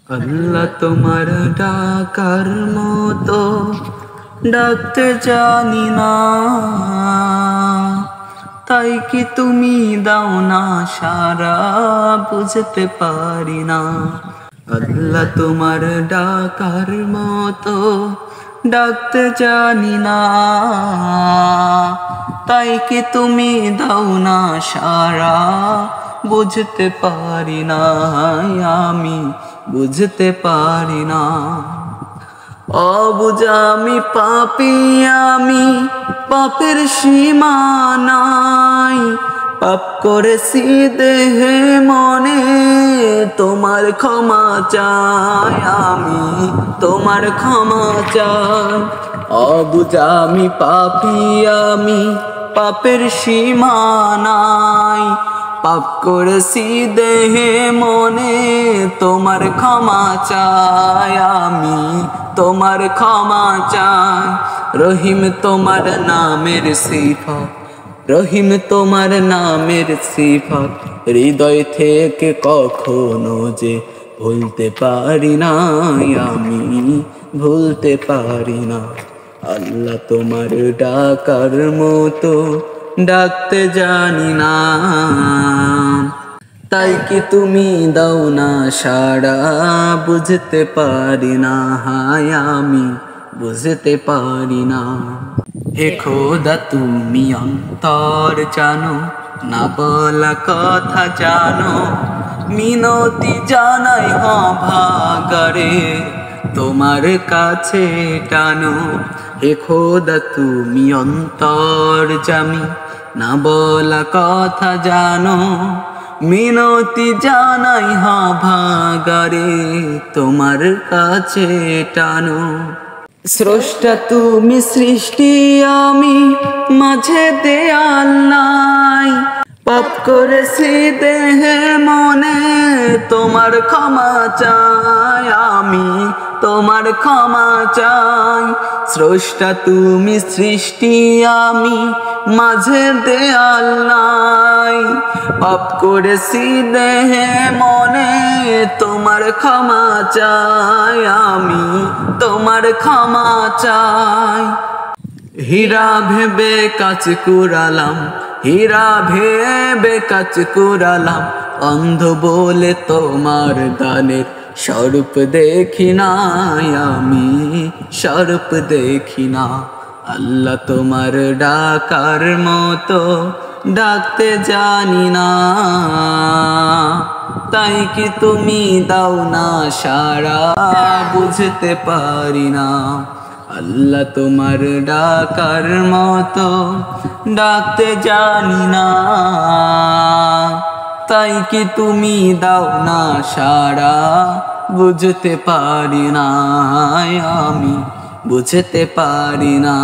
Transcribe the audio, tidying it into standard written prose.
আল্লাহ তোমার ডাকার মতো ডাকতে জানি না, তাই কি তুমি দাও না সারা, বুঝতে পারি না। আল্লাহ তোমার ডাকার মতো ডাকতে জানি না, তাই কি তুমি দাও না সারা, বুঝতে পারি না, আমি বুঝতে পারি না। অবুঝা আমি পাপী, আমি পাপের সীমা নাই, পাপ করেছি দেহে মনে, তোমার ক্ষমা চাই, আমি তোমার ক্ষমা চাই। অবুঝা আমি পাপী, আমি পাপের সীমা নাই, পাপ করেছি দেহে মনে, তোমার ক্ষমা চাই, আমি তোমার ক্ষমা চাই। রহিম তোমার নামের সিফাত, রহিম তোমার নামের সিফাত, হৃদয় থেকে কখনো যে ভুলতে পারি না, আমি ভুলতে পারি না। আল্লাহ তোমার ডাকার মতো ডাকতে জানি না, তাই কি তুমি দাও না সাড়া, বুঝতে পারি না, হায় আমি বুঝতে পারি না। হে খোদা তুমি অন্তর জানো, না বলা কথা জানো, মিনতি জানাই ভাগারে, তোমার কাছে টানো। হে খোদা তুমি অন্তর জামি, না বলা কথা জানো, মিনতি জানাই ভাগারে, তোমার কাছে টানো। স্রষ্টা তুমি সৃষ্টি, আমি মাঝে দেয়াল নাই, পাপ করেছি দেহে মনে, তোমার ক্ষমা চাই, আমি তোমার ক্ষমা চাই। স্রষ্টা তুমি সৃষ্টি, আমি মাঝে দেয়াল নাই, পাপ করেছি দেহে মনে, তোমার ক্ষমা চাই, আমি তোমার ক্ষমা চাই। হীরা ভেবে কাজ কুড়ালাম, হীরা ভেবে কাজ কুড়ালাম, অন্ধ বলে তোমার দানের স্বরূপ দেখি না, আমি স্বরূপ দেখি না। আল্লাহ তোমার ডাকার মতো ডাকতে জানি না, তাই কি তুমি দাও না সাড়া, বুঝতে পারি না। আল্লাহ তোমার ডাকার মতো ডাকতে জানি না, তাই কি তুমি দাও না সাড়া, বুঝতে পারি না, আমি বুঝতে পারি না।